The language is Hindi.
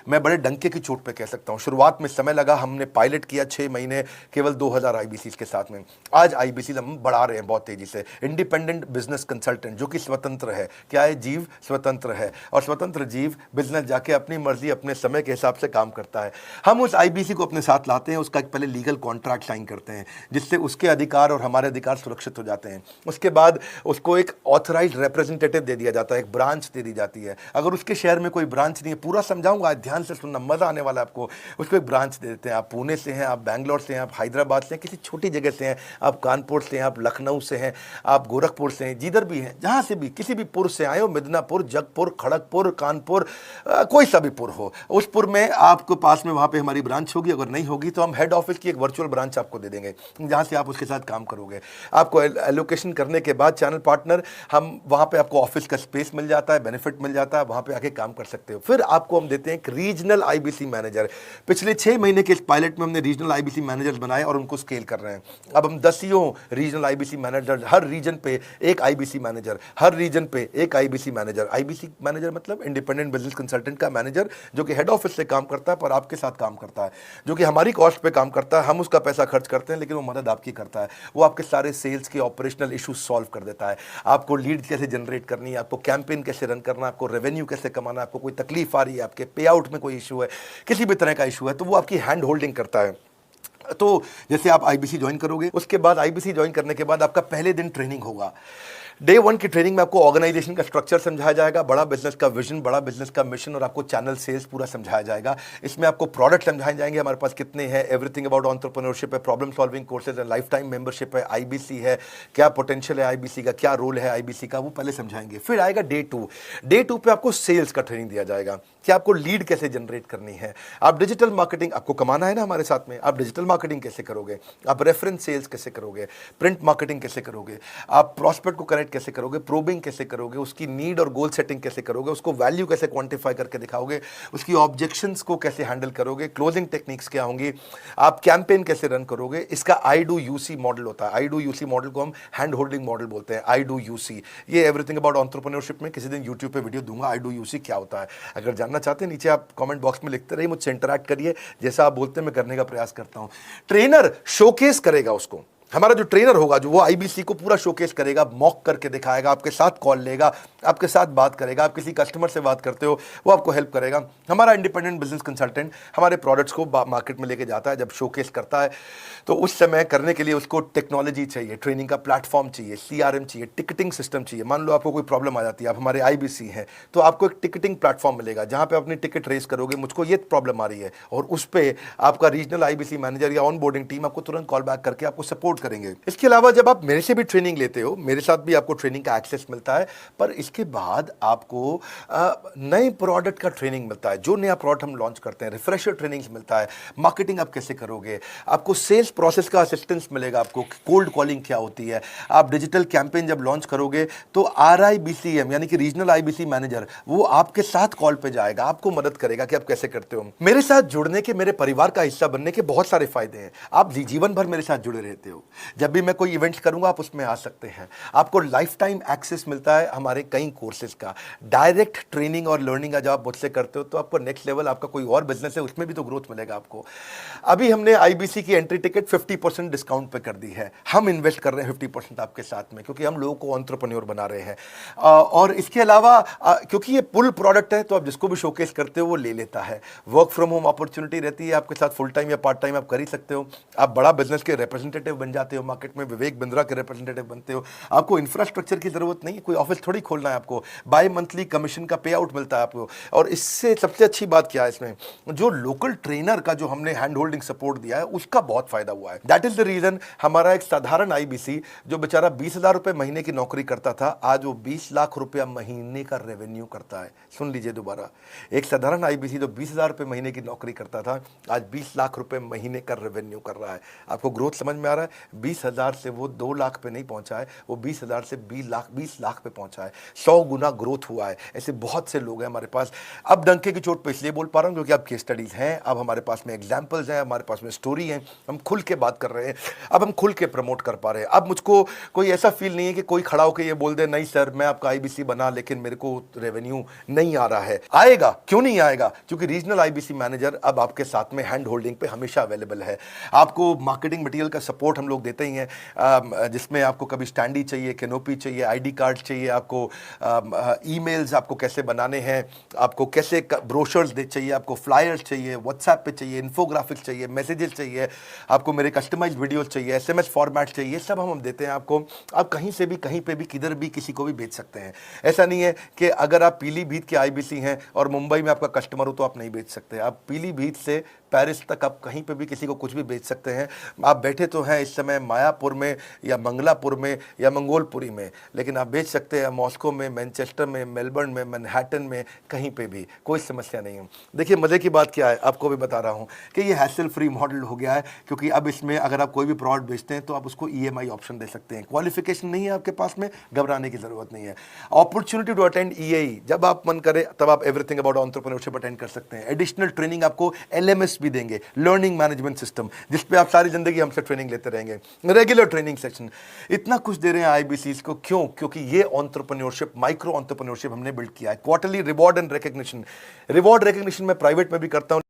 मैं बड़े डंके की चोट पे कह सकता हूँ, शुरुआत में समय लगा, हमने पायलट किया 6 महीने केवल 2000 आईबीसी के साथ में। आज आईबीसी हम बढ़ा रहे हैं बहुत तेजी से। इंडिपेंडेंट बिजनेस कंसल्टेंट जो कि स्वतंत्र है, क्या है, जीव स्वतंत्र है, और स्वतंत्र जीव बिजनेस जाके अपनी मर्जी अपने समय के हिसाब से काम करता है। हम उस आईबीसी को अपने साथ लाते हैं, उसका एक पहले लीगल कॉन्ट्रैक्ट साइन करते हैं जिससे उसके अधिकार और हमारे अधिकार सुरक्षित हो जाते हैं। उसके बाद उसको एक ऑथराइज्ड रिप्रेजेंटेटिव दे दिया जाता है, एक ब्रांच दे दी जाती है। अगर उसके शहर में कोई ब्रांच नहीं है, पूरा समझाऊंगा, ध्यान से सुनना, मजा आने वाला है आपको। उसको एक ब्रांच दे देते हैं। आप पुणे से हैं, आप बैंगलोर से हैं, आप हैदराबाद से हैं, किसी छोटी जगह से हैं, आप कानपुर से हैं, आप लखनऊ से हैं, आप गोरखपुर से हैं, जिधर भी हैं, जहां से भी, किसी भी पुर से आए हो, मिदनापुर, जगपुर, खड़गपुर, कानपुर, कोई सा भी पुर हो, उस पुर में आपको पास में वहां पे हमारी ब्रांच होगी। अगर नहीं होगी तो हम हेड ऑफिस की एक वर्चुअल ब्रांच आपको दे देंगे जहां से आप उसके साथ काम करोगे। आपको एलोकेशन करने के बाद चैनल पार्टनर, हम वहां पे आपको ऑफिस का स्पेस मिल जाता है, बेनिफिट मिल जाता है, वहां पे आके काम कर सकते हो। फिर आपको हम देते हैं एक रीजनल आईबीसी मैनेजर। पिछले 6 महीने के इस पायलट में हमने रीजनल आईबीसी मैनेजर बनाए और उनको स्केल कर रहे हैं। अब हम 10 रीजनल आईबीसी मैनेजर, हर रीजन पे एक आईबीसी मैनेजर, हर रीजन पे एक आईबीसी मैनेजर। आईबीसी मैनेजर मतलब इंडिपेंडेंट बिजनेस कंसल्टेंट का मैनेजर, जो कि हेड ऑफिस से काम करता है पर आपके साथ काम करता है, जो कि हमारी कॉस्ट पे काम करता है। हम उसका पैसा खर्च करते हैं लेकिन वो मदद आपकी करता है। वो आपके सारे सेल्स के ऑपरेशनल इश्यूज सॉल्व कर देता है। आपको लीड कैसे जनरेट करनी है, आपको कैंपेन कैसे रन करना है, आपको रेवेन्यू कैसे कमाना है, आपको कोई तकलीफ आ रही है, आपके पे आउट में कोई इशू है, किसी भी तरह का इशू है, तो वो आपकी हैंड होल्डिंग करता है। तो जैसे आप आईबीसी ज्वाइन करोगे, उसके बाद आईबीसी ज्वाइन करने के बाद आपका पहले दिन ट्रेनिंग होगा। डे 1 की ट्रेनिंग में आपको ऑर्गेनाइजेशन का स्ट्रक्चर समझाया जाएगा, बड़ा बिजनेस का विजन, बड़ा बिजनेस का मिशन, और आपको चैनल सेल्स पूरा समझाया जाएगा। इसमें आपको प्रोडक्ट समझाए जाएंगे, हमारे पास कितने हैं, एवरीथिंग अबाउट एंटरप्रेन्योरशिप है, प्रॉब्लम सॉल्विंग कोर्सेज है, लाइफ टाइम मेंबरशिप है, आईबीसी है, क्या पोटेंशियल है आईबीसी का, क्या रोल है आईबीसी का, वो पहले समझाएंगे। फिर आएगा डे 2। डे 2 पे आपको सेल्स का ट्रेनिंग दिया जाएगा कि आपको लीड कैसे जनरेट करनी है, आप डिजिटल मार्केटिंग, आपको कमाना है ना हमारे साथ में, आप डिजिटल मार्केटिंग कैसे करोगे, आप रेफरेंस सेल्स कैसे करोगे, प्रिंट मार्केटिंग कैसे करोगे, आप प्रॉस्पेक्ट को कनेक्ट कैसे करोगे, प्रोबिंग कैसे करोगे, उसकी नीड और गोल सेटिंग कैसे करोगे, उसको वैल्यू कैसे क्वांटिफाई करके दिखाओगे, उसकी ऑब्जेक्शंस को कैसे हैंडल करोगे, क्लोजिंग टेक्निक्स क्या होंगी, आप कैंपेन कैसे रन करोगे। इसका आई डू यूसी मॉडल होता है। आई डू यूसी मॉडल को हम हैंड होल्डिंग मॉडल बोलते हैं। आई डू यूसी, ये एवरीथिंग अबाउट एंटरप्रेन्योरशिप में किसी दिन यूट्यूब पे वीडियो दूंगा, आई डू यूसी क्या होता है। अगर जानना चाहते हैं नीचे आप कमेंट बॉक्स में लिखते रहिए, मुझसे इंटरैक्ट करिए, जैसा आप बोलते हैं मैं करने का प्रयास करता हूं। ट्रेनर शोकेस करेगा उसको, हमारा जो ट्रेनर होगा, जो वो आईबीसी को पूरा शोकेस करेगा, मॉक करके दिखाएगा, आपके साथ कॉल लेगा, आपके साथ बात करेगा, आप किसी कस्टमर से बात करते हो वो आपको हेल्प करेगा। हमारा इंडिपेंडेंट बिजनेस कंसल्टेंट हमारे प्रोडक्ट्स को मार्केट में लेके जाता है। जब शोकेस करता है तो उस समय करने के लिए उसको टेक्नोलॉजी चाहिए, ट्रेनिंग का प्लेटफॉर्म चाहिए, सीआरएम चाहिए, टिकटिंग सिस्टम चाहिए। मान लो आपको कोई प्रॉब्लम आ जाती है, आप हमारे आईबीसी हैं, तो आपको एक टिकटिंग प्लेटफॉर्म मिलेगा जहां पे अपनी टिकट रेस करोगे, मुझको ये प्रॉब्लम आ रही है, और उस पर आपका रीजनल आईबीसी मैनेजर या ऑन बोर्डिंग टीम आपको तुरंत कॉल बैक करके आपको सपोर्ट करेंगे। इसके अलावा जब आप मेरे से भी ट्रेनिंग लेते हो, मेरे साथ भी आपको ट्रेनिंग का एक्सेस मिलता है, पर इसके बाद आपको नए प्रोडक्ट का ट्रेनिंग मिलता है। जो नया प्रोडक्ट हम लॉन्च करते हैं, रिफ्रेशर ट्रेनिंग्स मिलता है, मार्केटिंग आप कैसे करोगे, आपको सेल्स प्रोसेस का असिस्टेंस मिलेगा, आपको कोल्ड कॉलिंग क्या होती है, आप डिजिटल कैंपेन जब लॉन्च करोगे तो आरआईबीसीएम यानी कि रीजनल आईबीसी मैनेजर वो आपके साथ कॉल पे जाएगा, आपको मदद करेगा कि आप कैसे करते हो। मेरे साथ जुड़ने के, मेरे परिवार का हिस्सा बनने के बहुत सारे फायदे हैं। आप जीवन भर मेरे साथ जुड़े रहते हो, जब भी मैं कोई इवेंट्स करूंगा आप उसमें आ सकते हैं। आपको लाइफ टाइम एक्सेस मिलता है हमारे कई कोर्सेज का, डायरेक्ट ट्रेनिंग और लर्निंग जब आप मुझसे करते हो तो आपको नेक्स्ट लेवल, आपका कोई और बिजनेस है उसमें भी तो ग्रोथ मिलेगा आपको। अभी हमने आईबीसी की एंट्री टिकट 50% डिस्काउंट पे कर दी है। हम इन्वेस्ट कर रहे हैं 50% आपके साथ में, क्योंकि हम लोगों को एंटरप्रेन्योर बना रहे हैं। और इसके अलावा क्योंकि ये पुल प्रोडक्ट है तो आप जिसको भी शोकेस करते हो वो ले लेता है। वर्क फ्रॉम होम अपॉर्चुनिटी रहती है आपके साथ, फुल टाइम या पार्ट टाइम आप कर ही सकते हो। आप बड़ा बिजनेस के रिप्रेजेंटेटिव बन जाते हो, मार्केट में विवेक बिंद्रा के रिप्रेजेंटेटिव बनते हो। आपको इंफ्रास्ट्रक्चर की जरूरत नहीं है, कोई ऑफिस थोड़ी खोलना है आपको, बाय मंथली कमीशन का पे आउट मिलता है आपको। और इससे सबसे अच्छी बात क्या है, इसमें जो लोकल ट्रेनर का जो हमने हैंड होल्डिंग सपोर्ट दिया है उसका बहुत फायदा हुआ है। दैट इज द रीजन हमारा एक साधारण आईबीसी जो बेचारा 20,000 रुपए महीने की नौकरी करता था, आज वो 20 लाख रुपया महीने का रेवेन्यू करता है। सुन लीजिए दोबारा, एक साधारण आईबीसी जो 20,000 रुपए महीने की नौकरी करता था, आज 20 लाख रुपए महीने का रेवेन्यू कर रहा है। आपको ग्रोथ समझ में आ रहा है? 20,000 से वो 2 लाख पे नहीं पहुंचा है, वो 20,000 से 20 लाख पे पहुंचा है। 100 गुना ग्रोथ हुआ है। ऐसे बहुत से लोग हैं हमारे पास। अब डंके की चोट पे इसलिए बोल पा रहा हूं क्योंकि अब केस स्टडीज हैं, अब हमारे पास में एग्जाम्पल्स हैं, हमारे पास में स्टोरी है, हम खुल के बात कर रहे हैं, अब हम खुल के प्रमोट कर पा रहे हैं। अब मुझको कोई ऐसा फील नहीं है कि कोई खड़ा होकर ये बोल दे नहीं सर मैं आपका आईबीसी बना लेकिन मेरे को रेवेन्यू नहीं आ रहा है। आएगा, क्यों नहीं आएगा? क्योंकि रीजनल आईबीसी मैनेजर अब आपके साथ में हैंड होल्डिंग पे हमेशा अवेलेबल है। आपको मार्केटिंग मटेरियल का सपोर्ट हम लोग देते ही हैं, जिसमें आपको कभी स्टैंडी चाहिए, कैनोपी चाहिए, आईडी कार्ड चाहिए, आपको ईमेल्स आपको कैसे बनाने हैं, आपको कैसे ब्रोशर्स दे चाहिए, आपको फ्लायर्स चाहिए, व्हाट्सएप पे चाहिए, इन्फोग्राफिक्स चाहिए, मैसेजेस चाहिए, आपको मेरे कस्टमाइज्ड वीडियोस चाहिए, एसएमएस फॉर्मेट चाहिए, सब हम देते हैं आपको। आप कहीं से भी, कहीं पे भी, किधर भी किसी को भी भेज सकते हैं। ऐसा नहीं है कि अगर आप पीलीभीत के आईबीसी हैं और मुंबई में आपका कस्टमर हो तो आप नहीं बेच सकते। आप पीलीभीत से पेरिस तक आप कहीं पे भी किसी को कुछ भी बेच सकते हैं। आप बैठे तो हैं इस समय मायापुर में या मंगलापुर में या मंगोलपुरी में, लेकिन आप बेच सकते हैं मॉस्को में, मैनचेस्टर में, मेलबर्न में, मैनहट्टन में, कहीं पे भी, कोई समस्या नहीं है। देखिए मज़े की बात क्या है, आपको भी बता रहा हूँ कि ये हैसल फ्री मॉडल हो गया है, क्योंकि अब इसमें अगर आप कोई भी प्रोडक्ट बेचते हैं तो आप उसको ईएमआई ऑप्शन दे सकते हैं। क्वालिफिकेशन नहीं है आपके पास में, घबराने की ज़रूरत नहीं है। अपॉर्चुनिटी टू अटेंड ईएई, जब आप मन करे तब आप एवरीथिंग अबाउट एंटरप्रेन्योरशिप अटेंड कर सकते हैं। एडिशनल ट्रेनिंग आपको एलएमएस भी देंगे, लर्निंग मैनेजमेंट सिस्टम, जिस पे आप सारी जिंदगी हमसे ट्रेनिंग लेते रहेंगे, रेगुलर ट्रेनिंग सेक्शन, इतना कुछ दे रहे हैं आईबीसीज को। क्यों? क्योंकि ये एंटरप्रेन्योरशिप, माइक्रो एंटरप्रेन्योरशिप हमने बिल्ड किया है। Quarterly reward and recognition, reward recognition मैं प्राइवेट में भी करता हूं।